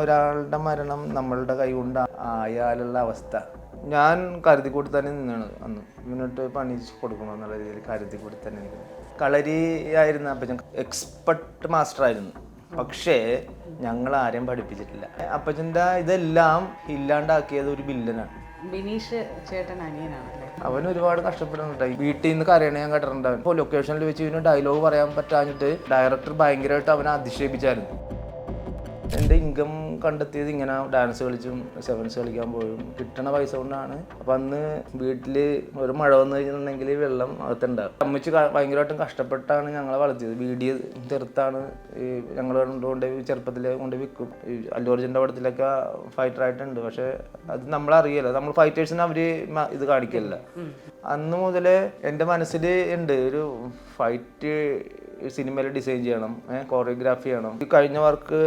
ഒരാളുടെ മരണം നമ്മളുടെ കൈ കൊണ്ട് ആയാലുള്ള അവസ്ഥ ഞാൻ കരുതിക്കൂട്ടി തന്നെ നിന്നാണ് അന്ന്. ഇവനിട്ട് പണി കൊടുക്കണം എന്നുള്ള രീതിയിൽ കരുതിക്കൂട്ടി തന്നെ നിൽക്കുന്നത്. കളരി ആയിരുന്നു അപ്പച്ചൻ, എക്സ്പെർട്ട് മാസ്റ്റർ ആയിരുന്നു. പക്ഷേ ഞങ്ങൾ ആരെയും പഠിപ്പിച്ചിട്ടില്ല. അപ്പച്ചൻ്റെ ഇതെല്ലാം ഇല്ലാണ്ടാക്കിയത് ഒരു വില്ലനാണ്. ബിനീഷ് ചേട്ടൻ അനിയനാണല്ലേ? അവൻ ഒരുപാട് കഷ്ടപ്പെടുന്നുണ്ടായി. വീട്ടിൽ നിന്ന് കരയണ ഞാൻ കേട്ടിട്ടുണ്ടാവും. ഇപ്പോൾ ലൊക്കേഷനിൽ വെച്ച് ഇവന് ഡയലോഗ് പറയാൻ പറ്റാഞ്ഞിട്ട് ഡയറക്ടർ ഭയങ്കരമായിട്ട് അവനെ അധിക്ഷേപിച്ചായിരുന്നു. എൻ്റെ ഇൻകം കണ്ടെത്തിയത് ഇങ്ങനെ ഡാൻസ് കളിച്ചും സെവൻസ് കളിക്കാൻ പോയും കിട്ടണ പൈസ കൊണ്ടാണ്. അപ്പം അന്ന് വീട്ടിൽ ഒരു മഴ വന്നു കഴിഞ്ഞിട്ടുണ്ടെങ്കിൽ വെള്ളം അകത്തുണ്ടാകും. അമ്മച്ച് ഭയങ്കരമായിട്ടും കഷ്ടപ്പെട്ടാണ് ഞങ്ങളെ വളർത്തിയത്. വീഡിയോ തീർത്താണ് ഞങ്ങൾ കൊണ്ട് ചെറുപ്പത്തിൽ കൊണ്ട് വിൽക്കും. അല്ലു അർജുൻ്റെ പടത്തിലൊക്കെ ഫൈറ്ററായിട്ടുണ്ട്. പക്ഷേ അത് നമ്മളറിയില്ല. നമ്മൾ ഫൈറ്റേഴ്സിന് അവർ ഇത് കാണിക്കില്ല. അന്ന് മുതൽ എൻ്റെ മനസ്സിൽ ഉണ്ട് ഒരു ഫൈറ്റ് സിനിമയിൽ ഡിസൈൻ ചെയ്യണം, കോറിയോഗ്രാഫി ചെയ്യണം. ഈ കഴിഞ്ഞ വർക്ക്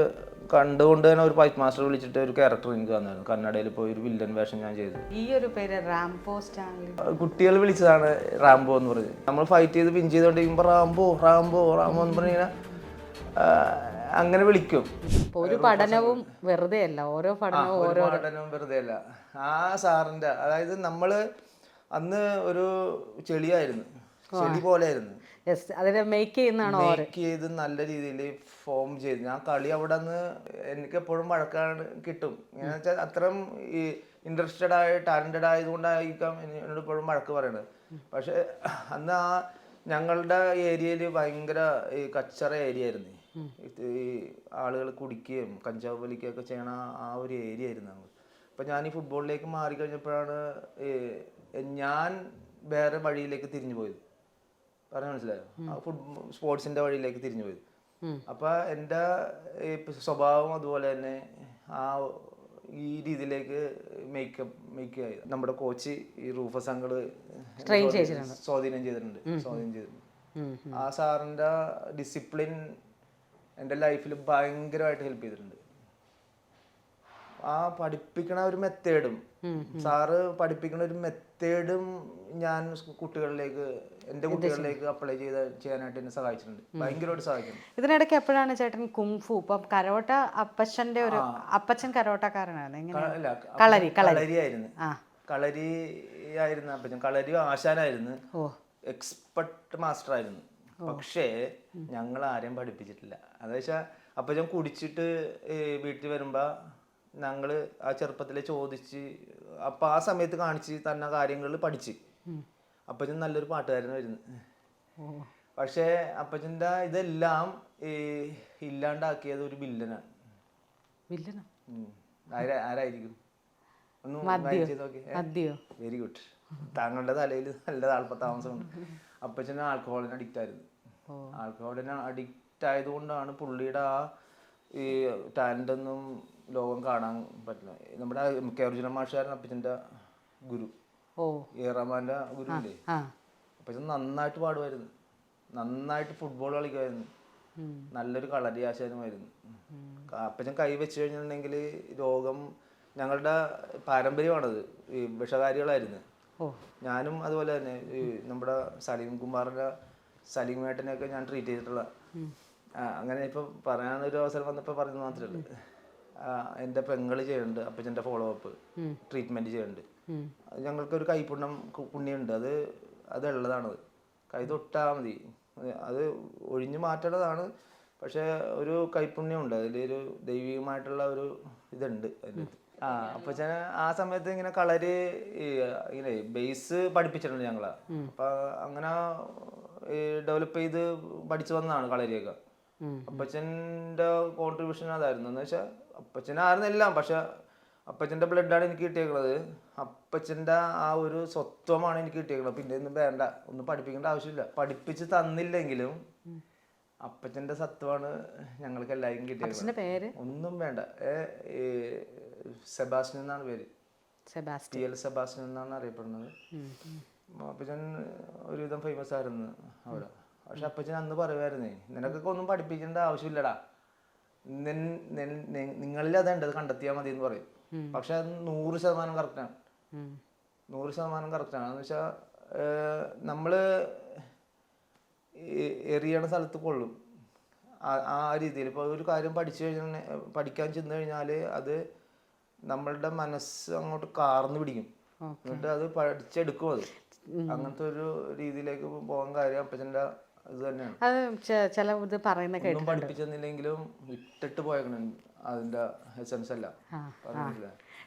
കണ്ടുകൊണ്ട് തന്നെ ഒരു ഫൈറ്റ് മാസ്റ്റർ വിളിച്ചിട്ട് ഒരു ക്യാരക്ടർ എനിക്ക് തന്നായിരുന്നു. കന്നഡയിൽ പോയി ഒരു വില്ലൻ വേഷം ഞാൻ ചെയ്തു. ഈ ഒരു പേര് റാംബോ സ്റ്റാൻലി കുട്ടികൾ വിളിച്ചതാണ് റാംബോ എന്ന് പറഞ്ഞ്. നമ്മൾ ഫൈറ്റ് ചെയ്ത് പിൻ ചെയ്തോണ്ടിരിക്കുമ്പോൾ റാംബോ റാംബോ റാംബോ എന്ന് പറഞ്ഞിങ്ങനെ അങ്ങനെ വിളിക്കും. ഒരു പഠനവും വെറുതെ അല്ല, ഓരോ പഠനവും വെറുതെ അല്ല. ആ സാറിൻ്റെ, അതായത് നമ്മൾ അന്ന് ഒരു ചെളിയായിരുന്നു, ചെളി പോലെയായിരുന്നു. അതിനെ മേക്ക് ചെയ്ത് നല്ല രീതിയിൽ ഫോം ചെയ്ത് ഞാൻ കളി അവിടെ നിന്ന് എനിക്ക് എപ്പോഴും വഴക്കാണ് കിട്ടും. എന്നു വെച്ചാൽ അത്രയും ഈ ഇൻട്രസ്റ്റഡ് ആയ ടാലൻറ്റഡ് ആയതുകൊണ്ടായിരിക്കാം എന്നോട് ഇപ്പോഴും വഴക്ക് പറയണത്. പക്ഷെ അന്ന് ആ ഞങ്ങളുടെ ഏരിയയിൽ ഭയങ്കര ഈ കച്ചറ ഏരിയ ആയിരുന്നു. ഈ ആളുകൾ കുടിക്കുകയും കഞ്ചാവ് വലിക്കുകയൊക്കെ ചെയ്യണ ആ ഒരു ഏരിയ ആയിരുന്നു ഞങ്ങൾ. അപ്പം ഞാൻ ഈ ഫുട്ബോളിലേക്ക് മാറിക്കഴിഞ്ഞപ്പോഴാണ് ഞാൻ വേറെ വഴിയിലേക്ക് തിരിഞ്ഞു പോയത്. പറഞ്ഞ മനസ്സിലായോ? സ്പോർട്സിന്റെ വഴിയിലേക്ക് തിരിഞ്ഞു പോയത്. അപ്പൊ എൻ്റെ സ്വഭാവം അതുപോലെ തന്നെ ആ ഈ രീതിയിലേക്ക് മേക്ക് ആയി. നമ്മുടെ കോച്ച് ഈ റൂഫസ് അങ്കിൾ സ്വാധീനം ചെയ്തിട്ടുണ്ട്. ആ സാറിൻ്റെ ഡിസിപ്ലിൻ എൻ്റെ ലൈഫിൽ ഭയങ്കരമായിട്ട് ഹെൽപ്പ് ചെയ്തിട്ടുണ്ട്. ആ പഠിപ്പിക്കണ ഒരു മെത്തേഡും സാറ് പഠിപ്പിക്കുന്ന ഒരു മെത്തേഡും ഞാൻ കുട്ടികളിലേക്ക്, എൻ്റെ കുട്ടികളിലേക്ക് അപ്ലൈ ചെയ്യാനായിട്ട് എന്നെ സഹായിച്ചിട്ടുണ്ട്, ഭയങ്കരമായിട്ട് സഹായിക്കുന്നു. ഇതിനിടയ്ക്ക് എപ്പോഴാണ് ചേട്ടൻ കുങ്ഫു, ഇപ്പം കരോട്ട അപ്പച്ചൻ്റെ ഒരു അപ്പച്ചൻ കരോട്ടക്കാരനാണ്, കളരിയായിരുന്നു. അപ്പച്ചൻ കളരി ആശാനായിരുന്നു, എക്സ്പെർട്ട് മാസ്റ്റർ ആയിരുന്നു. പക്ഷേ ഞങ്ങൾ ആരെയും പഠിപ്പിച്ചിട്ടില്ല. അതെന്നുവെച്ചാൽ അപ്പച്ചൻ കുടിച്ചിട്ട് വീട്ടിൽ വരുമ്പോൾ ഞങ്ങൾ ആ ചെറുപ്പത്തിൽ ചോദിച്ച് അപ്പം ആ സമയത്ത് കാണിച്ച് തന്ന കാര്യങ്ങൾ പഠിച്ച്. അപ്പച്ചൻ നല്ലൊരു പാട്ടുകാരനായിരുന്നു. പക്ഷേ അപ്പച്ചൻ്റെ ഇതെല്ലാം ഇല്ലാണ്ടാക്കിയത് ഒരു വില്ലനാണ്. ആരായിരിക്കും? Very good. താങ്കളുടെ തലയിൽ നല്ല താമസമുണ്ട്. അപ്പച്ചന് ആൽക്കഹോളിന് അഡിക്റ്റ് ആയിരുന്നു. ആൽക്കഹോളിന് അഡിക്റ്റ് ആയതുകൊണ്ടാണ് പുള്ളിയുടെ ആ ഈ ടാലൻ്റ് ഒന്നും ലോകം കാണാൻ പറ്റില്ല. നമ്മുടെ കെ അർജുന മാഷാരൻ അപ്പച്ചൻ്റെ ഗുരു, റഹ്മാൻ്റെ ഗുരു ഇല്ലേ, അപ്പച്ചൻ നന്നായിട്ട് പാടുമായിരുന്നു, നന്നായിട്ട് ഫുട്ബോൾ കളിക്കുമായിരുന്നു, നല്ലൊരു കളരി ആശാനുമായിരുന്നു. അപ്പച്ചൻ കൈ വെച്ച് കഴിഞ്ഞിട്ടുണ്ടെങ്കിൽ രോഗം, ഞങ്ങളുടെ പാരമ്പര്യമാണത്, ഈ വിഷകാരികളായിരുന്നു. ഞാനും അതുപോലെ തന്നെ ഈ നമ്മുടെ സലീം കുമാറിൻ്റെ സലീമേട്ടനെയൊക്കെ ഞാൻ ട്രീറ്റ് ചെയ്തിട്ടുള്ള. അങ്ങനെ ഇപ്പം പറയാനൊരു അവസരം വന്നപ്പോൾ പറഞ്ഞു മാത്രമേ ഉള്ളൂ. എൻ്റെ പെങ്ങള് ചെയ്യുന്നുണ്ട് അപ്പച്ചൻ്റെ ഫോളോ അപ്പ് ട്രീറ്റ്മെൻറ്റ് ചെയ്യുന്നുണ്ട്. ഞങ്ങൾക്കൊരു പുണ്യമുണ്ട്, അതുള്ളതാണത്. കൈ തൊട്ടാൽ മതി, അത് ഒഴിഞ്ഞു മാറ്റേണ്ടതാണ്. പക്ഷേ ഒരു കൈപ്പുണ്യമുണ്ട്, അതിലൊരു ദൈവികമായിട്ടുള്ള ഒരു ഇതുണ്ട് അതിൽ. അപ്പച്ചന് ആ സമയത്ത് ഇങ്ങനെ കളരി ഇങ്ങനെ ബേസ് പഠിപ്പിച്ചിട്ടുണ്ട് ഞങ്ങളെ. അപ്പം അങ്ങനെ ഡെവലപ്പ് ചെയ്ത് പഠിച്ചു വന്നതാണ് കളരിയൊക്കെ. അപ്പച്ചൻ്റെ കോൺട്രിബ്യൂഷൻ അതായിരുന്നു. എന്ന് വെച്ചാൽ അപ്പച്ചനായിരുന്നു എല്ലാം. പക്ഷെ അപ്പച്ചൻ്റെ ബ്ലഡാണ് എനിക്ക് കിട്ടിയേക്കുന്നത്, അപ്പച്ചൻ്റെ ആ ഒരു സ്വത്വമാണ് എനിക്ക് കിട്ടിയേക്കുന്നത്. പിന്നെ ഒന്നും വേണ്ട, ഒന്നും പഠിപ്പിക്കേണ്ട ആവശ്യമില്ല. പഠിപ്പിച്ച് തന്നില്ലെങ്കിലും അപ്പച്ചൻ്റെ സത്വമാണ് ഞങ്ങൾക്ക് എല്ലാവർക്കും കിട്ടിയത്. ഒന്നും വേണ്ട. സെബാസ്റ്റ്യൻ എന്നാണ് പേര്, സെബാസ്റ്റ്യൻ എന്നാണ് അറിയപ്പെടുന്നത്. അപ്പച്ചൻ ഒരുവിധം ഫേമസ് ആയിരുന്നു അവിടെ. പക്ഷെ അപ്പച്ചൻ അന്ന് പറയുമായിരുന്നേ, നിനക്കൊക്കെ ഒന്നും പഠിപ്പിക്കേണ്ട ആവശ്യമില്ലടാ, നിങ്ങളിൽ അതുണ്ട്, കണ്ടെത്തിയാൽ മതി എന്ന് പറയും. പക്ഷെ അത് 100% കറക്റ്റാണ്. 100% കറക്റ്റാണ്. എന്ന് വെച്ചാൽ നമ്മൾ എറിയണ സ്ഥലത്ത് കൊള്ളും. ആ രീതിയിൽ ഇപ്പോൾ ഒരു കാര്യം പഠിക്കാൻ ചെന്ന് കഴിഞ്ഞാൽ അത് നമ്മളുടെ മനസ്സ് അങ്ങോട്ട് കാർന്ന് പിടിക്കും. എന്നിട്ട് അത് പഠിച്ചെടുക്കും. അത് അങ്ങനത്തെ ഒരു രീതിയിലേക്ക് പോകാൻ കാര്യം അപ്പച്ചൻ്റെ ഇത് തന്നെയാണ്. അത് ചില ഇത് പറയുന്ന ഒന്നും പഠിപ്പിച്ചെന്നില്ലെങ്കിലും ഇട്ടിട്ട് പോയേക്കണം അതിൻ്റെ എസൻസ് അല്ല.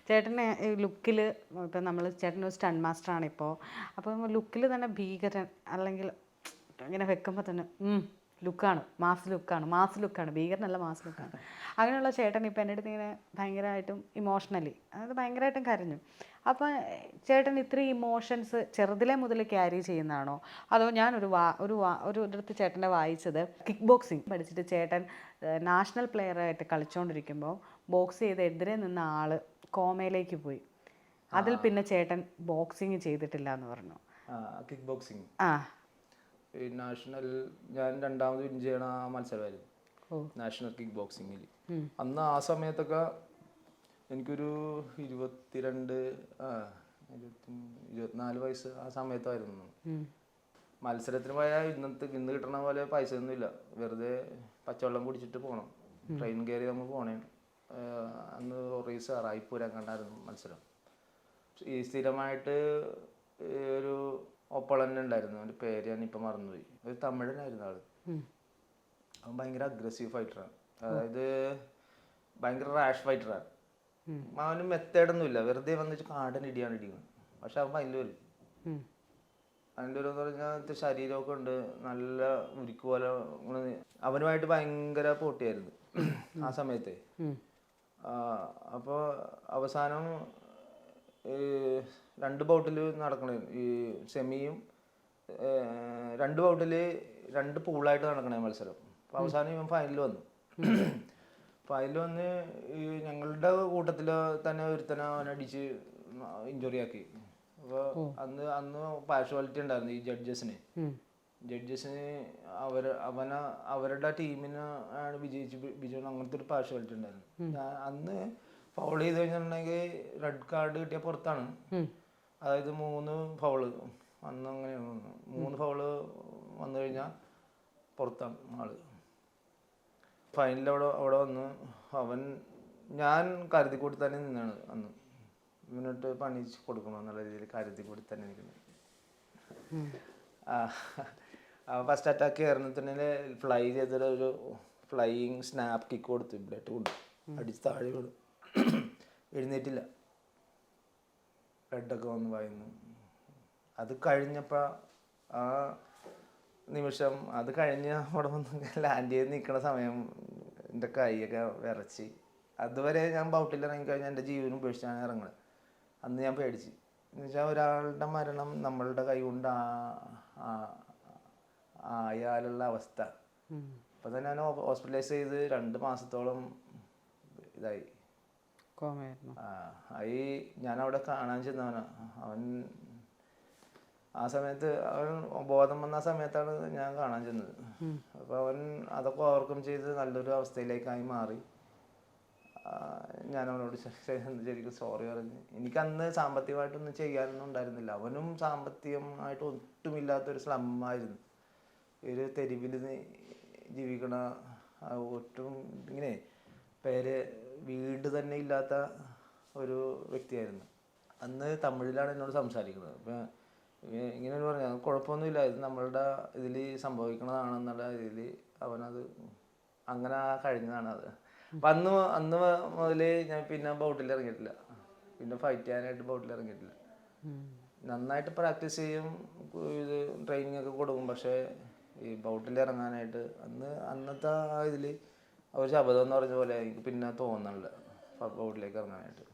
ചേട്ടന് ഈ ലുക്കിൽ ഇപ്പം നമ്മൾ ചേട്ടൻ ഒരു സ്റ്റൺ മാസ്റ്ററാണ് ഇപ്പോൾ. അപ്പം ലുക്കിൽ തന്നെ ഭീകരൻ അല്ലെങ്കിൽ ഇങ്ങനെ വെക്കുമ്പോൾ തന്നെ ലുക്കാണ്, മാസ് ലുക്കാണ്, ഭീകരനല്ല മാസ് ലുക്കാണ്. അങ്ങനെയുള്ള ചേട്ടൻ ഇപ്പം എൻ്റെ അടുത്ത് ഇങ്ങനെ ഭയങ്കരമായിട്ടും ഇമോഷണലി, അതായത് ഭയങ്കരമായിട്ടും കരഞ്ഞു. അപ്പം ചേട്ടൻ ഇത്രയും ഇമോഷൻസ് ചെറുതിലേ മുതൽ ക്യാരി ചെയ്യുന്നതാണോ, അതോ ഒരു ഇടത്ത് ചേട്ടൻ്റെ വായിച്ചത് കിക്ക് ബോക്സിങ് പഠിച്ചിട്ട് ചേട്ടൻ നാഷണൽ പ്ലെയറായിട്ട് കളിച്ചുകൊണ്ടിരിക്കുമ്പോൾ ബോക്സ് ചെയ്ത് എതിരെ നിന്ന ആൾ കോമയിലേക്ക് പോയി, അതിൽ പിന്നെ ചേട്ടൻ ബോക്സിങ് ചെയ്തിട്ടില്ല എന്ന് പറഞ്ഞു. കിക്ക് ബോക്സിങ് നാഷണൽ ഞാൻ 2ാമത് വിൻ ചെയ്യണ മത്സരമായിരുന്നു നാഷണൽ കിക്ക് ബോക്സിങ്ങിൽ. അന്ന് ആ സമയത്തൊക്കെ എനിക്കൊരു 24 വയസ്സ് ആ സമയത്തായിരുന്നു. മത്സരത്തിന് പോയാൽ ഇന്ന് കിട്ടണ പോലെ പൈസ ഒന്നുമില്ല, വെറുതെ പച്ചവെള്ളം കുടിച്ചിട്ട് പോകണം. ട്രെയിൻ കയറി നമ്മൾ പോണേ. അന്ന് റീസ് റായ്പൂർ കണ്ടായിരുന്നു മത്സരം. ഈ സ്ഥിരമായിട്ട് ഒരു ഒപ്പളൻ ഉണ്ടായിരുന്നു, അവൻ്റെ പേര് ഞാനിപ്പോൾ മറന്നുപോയി. ഒരു തമിഴനായിരുന്നു ആള്. അവൻ ഭയങ്കര അഗ്രസീവ് ഫൈറ്ററാണ്, അതായത് ഭയങ്കര റാഷ് ഫൈറ്ററാണ്. അവന് മെത്തേഡൊന്നുമില്ല, വെറുതെ വന്നിട്ട് കാടൻ ഇടിക്കുന്നത്. പക്ഷെ അവൻ അതിൽ വരും. അതിൻ്റെ ഒരു എന്ന് പറഞ്ഞാൽ ശരീരമൊക്കെ ഉണ്ട്, നല്ല ഉരുക്ക് പോലെ. അവനുമായിട്ട് ഭയങ്കര പോട്ടിയായിരുന്നു ആ സമയത്ത്. അപ്പോൾ അവസാനം 2 ബൗട്ടിൽ നടക്കണേ, ഈ സെമിയും 2 ബൗട്ടിൽ 2 പൂളായിട്ട് നടക്കണേ മത്സരം. അപ്പോൾ അവസാനം ഇവൻ ഫൈനൽ വന്നു. ഫൈനൽ വന്ന് ഈ ഞങ്ങളുടെ കൂട്ടത്തിൽ തന്നെ ഒരുത്തനെ അവനടിച്ച് ഇഞ്ചുറി ആക്കി. അപ്പോൾ അന്ന് പാർഷ്വാലിറ്റി ഉണ്ടായിരുന്നു ഈ ജഡ്ജസിന് അവരുടെ ടീമിന് ആണ് വിജയിച്ചു അങ്ങനത്തെ ഒരു പാർഷ്വാലിറ്റി ഉണ്ടായിരുന്നു. അന്ന് ഫൗൾ ചെയ്ത് കഴിഞ്ഞിട്ടുണ്ടെങ്കിൽ റെഡ് കാർഡ് കിട്ടിയ പുറത്താണ്. അതായത് 3 ഫൗള് അന്ന് അങ്ങനെയാണ്. 3 ഫൗള് വന്നു കഴിഞ്ഞാൽ പുറത്താണ് ആള്. ഫൈനലിൽ അവിടെ വന്ന് ഞാൻ കരുതിക്കൂടി തന്നെ നിന്നാണ് അന്ന്. ഇവനിട്ട് പണിച്ച് കൊടുക്കണം എന്നുള്ള രീതിയിൽ കരുതിക്കൂടി തന്നെ നിൽക്കുന്നത്. ഫസ്റ്റ് അറ്റാക്ക് കയറുന്നതിന് ഫ്ലൈ ചെയ്തൊരു ഫ്ലൈയിങ് സ്നാപ്പ് കിക്ക് കൊടുത്തു, ബ്ലഡ് കൊണ്ട് അടിച്ച് താഴെ വിടും. എഴുന്നേറ്റില്ല, ബ്ലഡൊക്കെ വന്ന് വായുന്നു. അത് കഴിഞ്ഞപ്പോൾ ആ നിമിഷം അത് കഴിഞ്ഞ് അവിടെ വന്ന് ലാൻഡ് ചെയ്ത് നിൽക്കുന്ന സമയം എൻ്റെ കൈയൊക്കെ വിറച്ച്. അതുവരെ ഞാൻ ബൗട്ടിൽ ഇറങ്ങിക്കഴിഞ്ഞാൽ എൻ്റെ ജീവനും ഉപേക്ഷിച്ചാണ് ഇറങ്ങുന്നത്. അന്ന് ഞാൻ പേടിച്ച്. എന്ന് വെച്ചാൽ ഒരാളുടെ മരണം നമ്മളുടെ കൈ കൊണ്ട് ആയാലുള്ള അവസ്ഥ. അപ്പം തന്നെ ഞാൻ ഹോസ്പിറ്റലൈസ് ചെയ്ത് 2 മാസത്തോളം ഇതായി. ഞാൻ അവിടെ കാണാൻ ചെന്നവനാ. അവൻ ആ സമയത്ത് അവൻ ബോധം വന്ന സമയത്താണ് ഞാൻ കാണാൻ ചെന്നത്. അപ്പോൾ അവൻ അതൊക്കെ ഓവർകം ചെയ്ത് നല്ലൊരു അവസ്ഥയിലേക്കായി മാറി. ഞാൻ അവനോട് ശരിക്കും സോറി പറഞ്ഞ്. എനിക്കന്ന് സാമ്പത്തികമായിട്ടൊന്നും ചെയ്യാനൊന്നും ഉണ്ടായിരുന്നില്ല. അവനും സാമ്പത്തികമായിട്ട് ഒട്ടുമില്ലാത്തൊരു സ്ലമ്മായിരുന്നു. ഒരു തെരുവിൽ ജീവിക്കണ ഒട്ടും ഇങ്ങനെ വീട് തന്നെ ഇല്ലാത്ത ഒരു വ്യക്തിയായിരുന്നു. അന്ന് തമിഴിലാണ് എന്നോട് സംസാരിക്കുന്നത്. അപ്പം ഇങ്ങനെ പറഞ്ഞാൽ കുഴപ്പമൊന്നുമില്ല, ഇത് നമ്മളുടെ ഇതിൽ സംഭവിക്കണതാണെന്നുള്ള ഇതിൽ അവനത് അങ്ങനെ കഴിഞ്ഞതാണ് അത്. അപ്പം അന്ന് മുതൽ ഞാൻ പിന്നെ ബൗട്ടിൽ ഇറങ്ങിയിട്ടില്ല, പിന്നെ ഫൈറ്റ് ചെയ്യാനായിട്ട് ബൗട്ടിൽ ഇറങ്ങിയിട്ടില്ല. നന്നായിട്ട് പ്രാക്ടീസ് ചെയ്യും, ഇത് ട്രെയിനിങ് ഒക്കെ കൊടുക്കും. പക്ഷേ ഈ ബൗട്ടിൽ ഇറങ്ങാനായിട്ട് അന്നത്തെ ആ ഇതിൽ ഒരു ശബ്ദം എന്ന് പറഞ്ഞ പോലെ എനിക്ക് പിന്നെ തോന്നണില്ല ബൗട്ടിലേക്ക് ഇറങ്ങാനായിട്ട്.